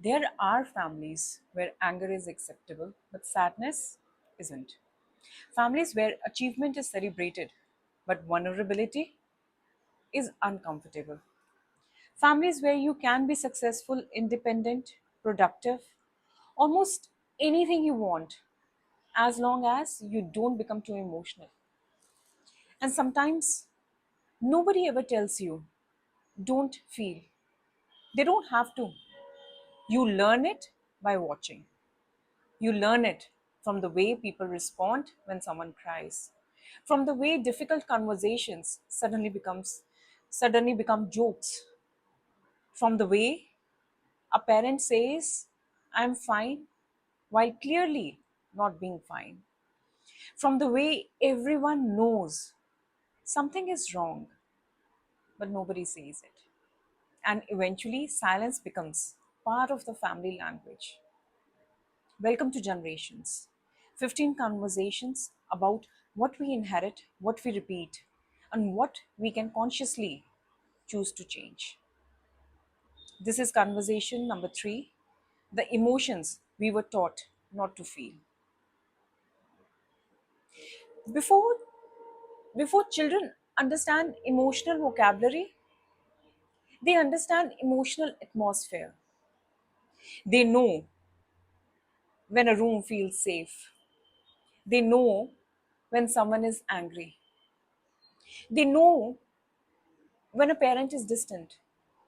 There are families where anger is acceptable, but sadness isn't. Families where achievement is celebrated, but vulnerability is uncomfortable. Families where you can be successful, independent, productive, almost anything you want, as long as you don't become too emotional. And sometimes nobody ever tells you, don't feel. They don't have to. You learn it by watching. You learn it from the way people respond when someone cries, from the way difficult conversations suddenly become jokes, from the way a parent says, I'm fine, while clearly not being fine, from the way everyone knows something is wrong, but nobody says it. And eventually, silence becomes part of the family language. Welcome to Generations. 15 conversations about what we inherit, what we repeat, and what we can consciously choose to change. This is conversation number 3, the emotions we were taught not to feel. Before, before children understand emotional vocabulary, they understand emotional atmosphere. They know when a room feels safe. They know when someone is angry. They know when a parent is distant.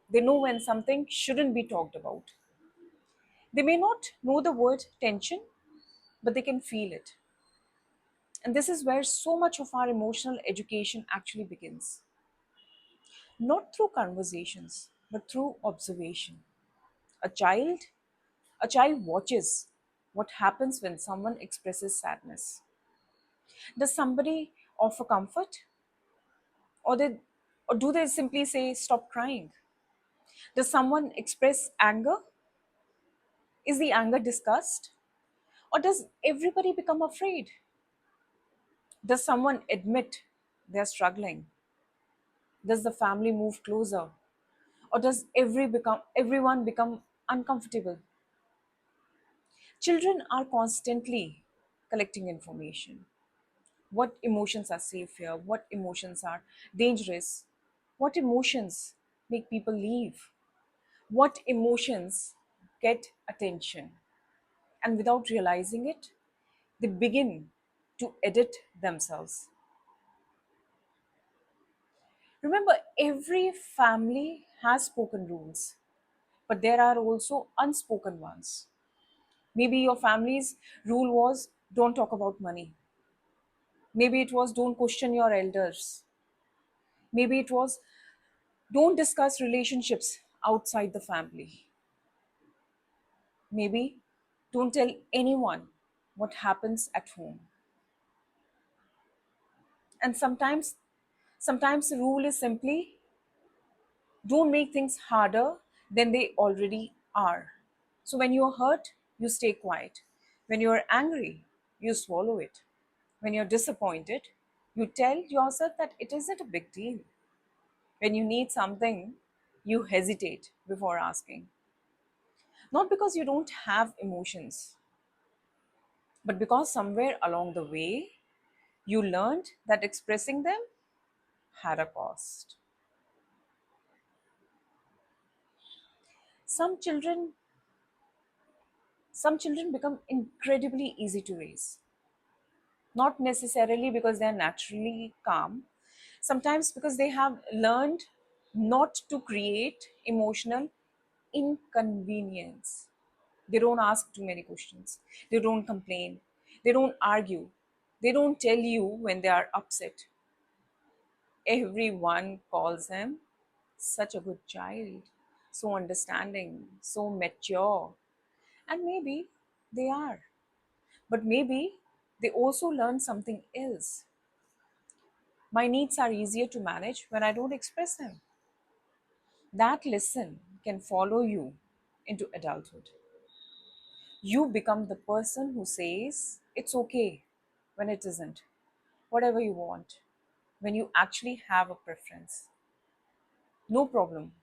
They know when something shouldn't be talked about. They may not know the word tension, but they can feel it. And this is where so much of our emotional education actually begins. Not through conversations, but through observation. A child, a child watches what happens when someone expresses sadness. Does somebody offer comfort? Or, or do they simply say, stop crying? Does someone express anger? Is the anger discussed? Or does everybody become afraid? Does someone admit they're struggling? Does the family move closer? Or does everyone become uncomfortable? Children are constantly collecting information. What emotions are safe here? What emotions are dangerous? What emotions make people leave? What emotions get attention? And without realizing it, they begin to edit themselves. Remember, every family has spoken rules, but there are also unspoken ones. Maybe your family's rule was don't talk about money. Maybe it was don't question your elders. Maybe it was don't discuss relationships outside the family. Maybe don't tell anyone what happens at home. And sometimes the rule is simply don't make things harder than they already are. So when you're hurt, you stay quiet. When you're angry, you swallow it. When you're disappointed, you tell yourself that it isn't a big deal. When you need something, you hesitate before asking. Not because you don't have emotions, but because somewhere along the way, you learned that expressing them had a cost. Some children, some children become incredibly easy to raise. Not necessarily because they're naturally calm, sometimes because they have learned not to create emotional inconvenience. They don't ask too many questions, they don't complain, they don't argue, they don't tell you when they are upset. Everyone calls him such a good child, so understanding, so mature. And maybe they are, but maybe they also learn something else. My needs are easier to manage when I don't express them. That lesson can follow you into adulthood. You become the person who says it's okay when it isn't, whatever you want, when you actually have a preference. No problem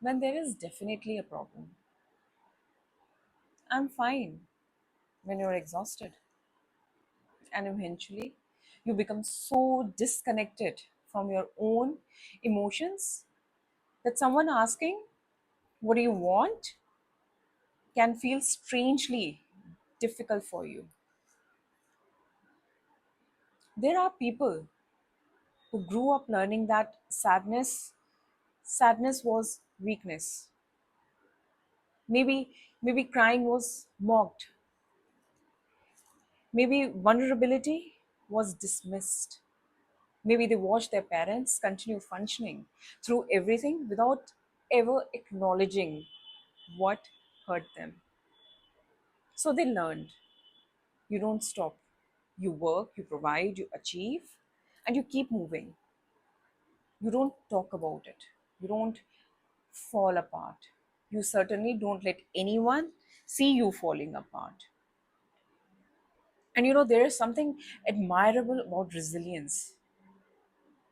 when there is definitely a problem. I'm fine when you're exhausted. And eventually, you become so disconnected from your own emotions that someone asking, what do you want, can feel strangely difficult for you. There are people who grew up learning that sadness was weakness. Maybe crying was mocked. Maybe vulnerability was dismissed. Maybe they watched their parents continue functioning through everything without ever acknowledging what hurt them. So they learned you don't stop. You work, you provide, you achieve, and you keep moving. You don't talk about it. You don't fall apart. You certainly don't let anyone see you falling apart. And there is something admirable about resilience.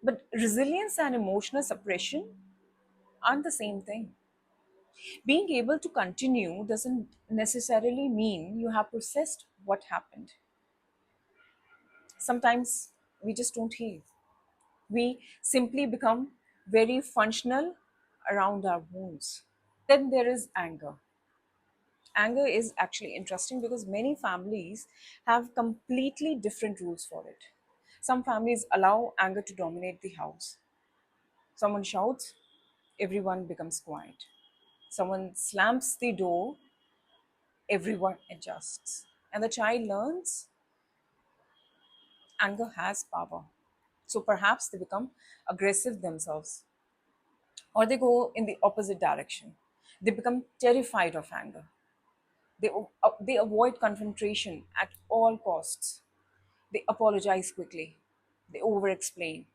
But resilience and emotional suppression aren't the same thing. Being able to continue doesn't necessarily mean you have processed what happened. Sometimes we just don't heal. We simply become very functional around our wounds. Then there is anger. Anger is actually interesting because many families have completely different rules for it. Some families allow anger to dominate the house. Someone shouts, everyone becomes quiet. Someone slams the door, everyone adjusts. And the child learns anger has power. So perhaps they become aggressive themselves, or they go in the opposite direction. They become terrified of anger. They avoid confrontation at all costs. They apologize quickly. They over explain.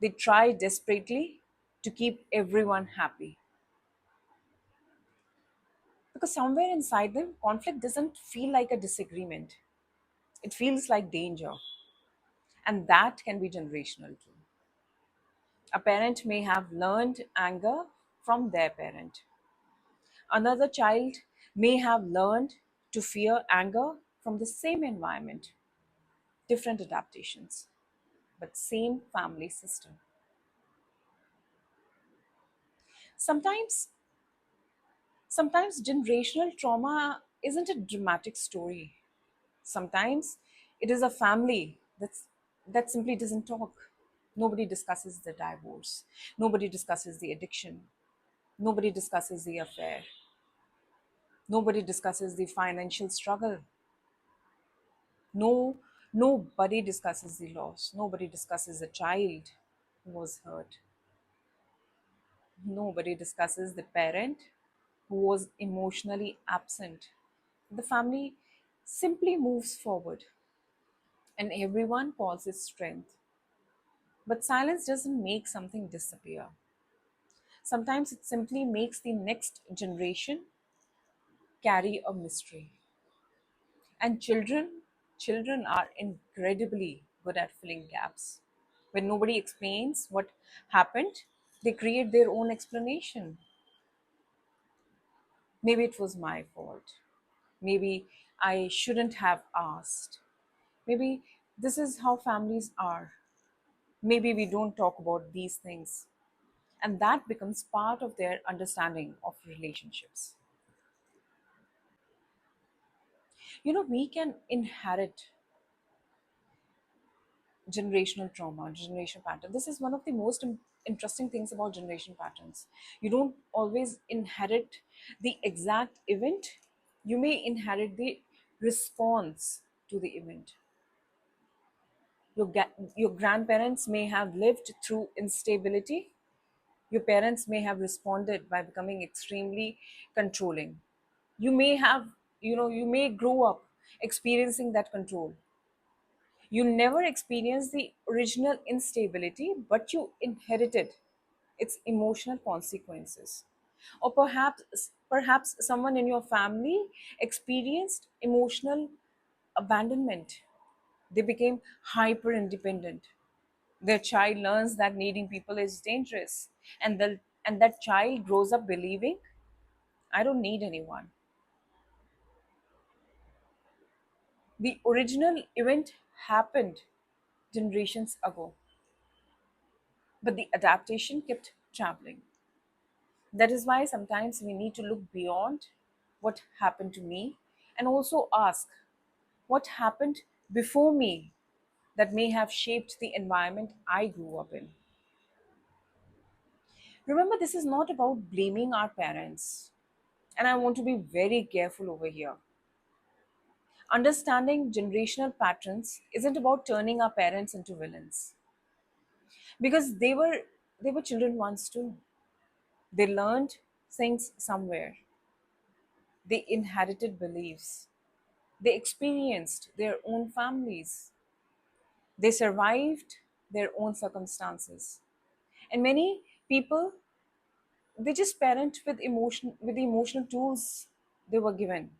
They try desperately to keep everyone happy. Because somewhere inside them, conflict doesn't feel like a disagreement, it feels like danger. And that can be generational too. A parent may have learned anger from their parent. Another child may have learned to fear anger from the same environment, different adaptations, but same family system. Sometimes, sometimes generational trauma isn't a dramatic story. Sometimes it is a family that simply doesn't talk. Nobody discusses the divorce. Nobody discusses the addiction. Nobody discusses the affair. Nobody discusses the financial struggle. No, nobody discusses the loss. Nobody discusses the child who was hurt. Nobody discusses the parent who was emotionally absent. The family simply moves forward and everyone calls it strength. But silence doesn't make something disappear. Sometimes it simply makes the next generation carry a mystery. And children are incredibly good at filling gaps. When nobody explains what happened, they create their own explanation. Maybe it was my fault. Maybe I shouldn't have asked. Maybe this is how families are. Maybe we don't talk about these things. And that becomes part of their understanding of relationships. We can inherit generational trauma, generational pattern. This is one of the most interesting things about generation patterns. You don't always inherit the exact event, you may inherit the response to the event. Your grandparents may have lived through instability. Your parents may have responded by becoming extremely controlling. You may have, you may grow up experiencing that control. You never experienced the original instability, but you inherited its emotional consequences. Or perhaps someone in your family experienced emotional abandonment. They became hyper independent. Their child learns that needing people is dangerous, and that child grows up believing, I don't need anyone. The original event happened generations ago, but the adaptation kept traveling. That is why sometimes we need to look beyond what happened to me and also ask what happened before me that may have shaped the environment I grew up in. Remember, this is not about blaming our parents. And I want to be very careful over here. Understanding generational patterns isn't about turning our parents into villains because they were children once too. They learned things somewhere. They inherited beliefs. They experienced their own families. They survived their own circumstances. And many people, they just parent with the emotional tools they were given.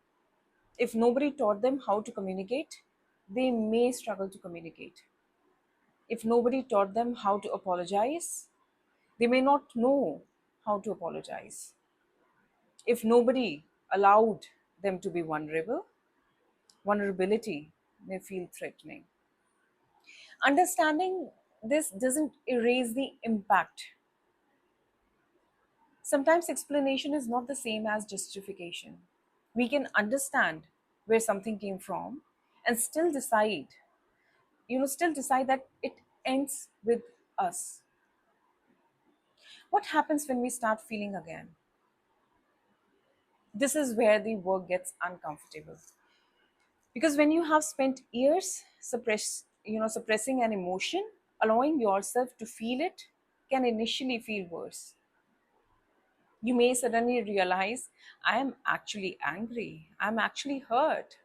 If nobody taught them how to communicate, they may struggle to communicate. If nobody taught them how to apologize, they may not know how to apologize. If nobody allowed them to be vulnerable, vulnerability may feel threatening. Understanding this doesn't erase the impact. Sometimes explanation is not the same as justification. We can understand where something came from and still decide that it ends with us. What happens when we start feeling again? This is where the work gets uncomfortable. Because when you have spent years suppressing an emotion, allowing yourself to feel it can initially feel worse. You may suddenly realize, I am actually angry, I'm actually hurt,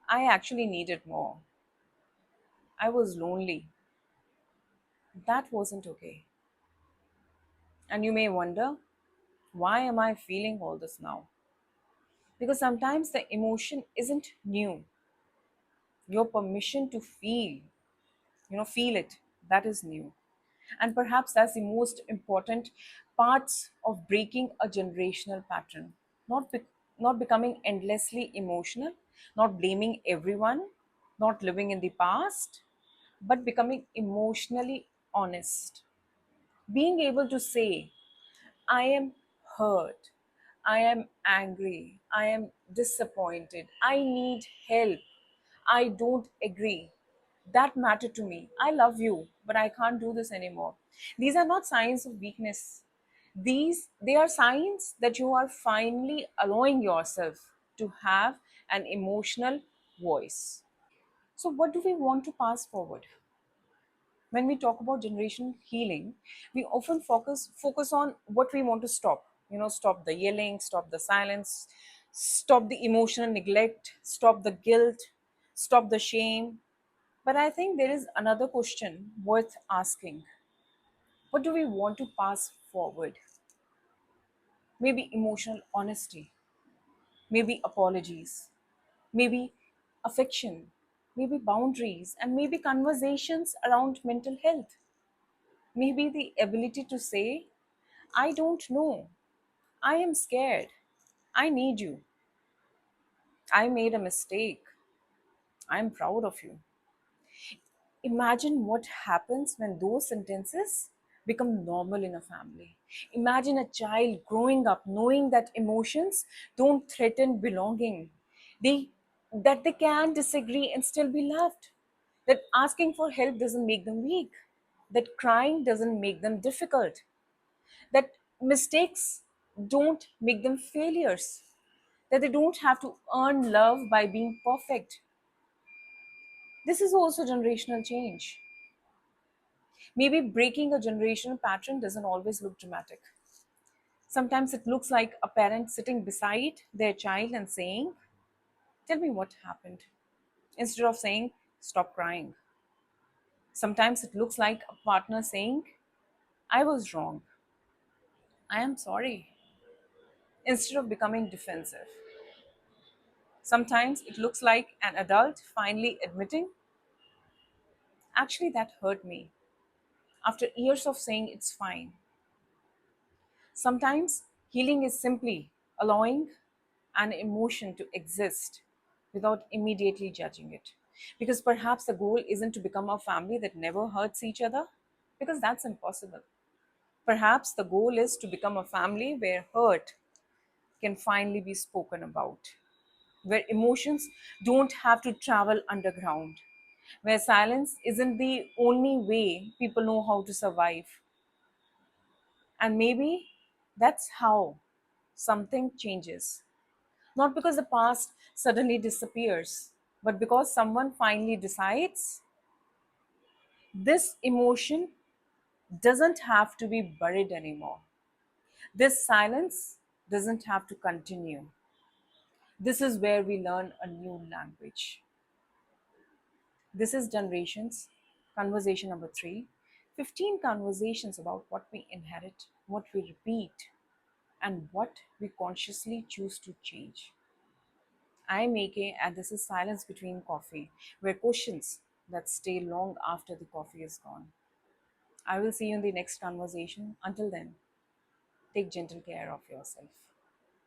I actually needed more, I was lonely. That wasn't okay. And you may wonder, why am I feeling all this now? Because sometimes the emotion isn't new. Your permission to feel it, that is new. And perhaps that's the most important parts of breaking a generational pattern. Not becoming endlessly emotional, not blaming everyone, not living in the past, but becoming emotionally honest. Being able to say, I am hurt, I am angry, I am disappointed, I need help, I don't agree. That mattered to me. I love you, but I can't do this anymore. These are not signs of weakness. They are signs that you are finally allowing yourself to have an emotional voice. So what do we want to pass forward? When we talk about generation healing, we often focus on what we want to stop. Stop the yelling, stop the silence, stop the emotional neglect, stop the guilt, stop the shame. But I think there is another question worth asking. What do we want to pass forward? Maybe emotional honesty, maybe apologies, maybe affection, maybe boundaries, and maybe conversations around mental health. Maybe the ability to say, I don't know, I am scared, I need you, I made a mistake, I am proud of you. Imagine what happens when those sentences become normal in a family. Imagine a child growing up knowing that emotions don't threaten belonging. They that they can disagree and still be loved. That asking for help doesn't make them weak. That crying doesn't make them difficult. That mistakes don't make them failures. That they don't have to earn love by being perfect. This is also generational change. Maybe breaking a generational pattern doesn't always look dramatic. Sometimes it looks like a parent sitting beside their child and saying, tell me what happened, instead of saying, stop crying. Sometimes it looks like a partner saying, I was wrong, I am sorry, instead of becoming defensive. Sometimes it looks like an adult finally admitting, actually, that hurt me, after years of saying it's fine. Sometimes healing is simply allowing an emotion to exist without immediately judging it. Because perhaps the goal isn't to become a family that never hurts each other, because that's impossible. Perhaps the goal is to become a family where hurt can finally be spoken about, where emotions don't have to travel underground, where silence isn't the only way people know how to survive. And maybe that's how something changes. Not because the past suddenly disappears, but because someone finally decides this emotion doesn't have to be buried anymore. This silence doesn't have to continue. This is where we learn a new language. This is Generations, conversation number 3. 15 conversations about what we inherit, what we repeat, and what we consciously choose to change. I'm AK, and this is Silence Between Coffee, where questions that stay long after the coffee is gone. I will see you in the next conversation. Until then, take gentle care of yourself.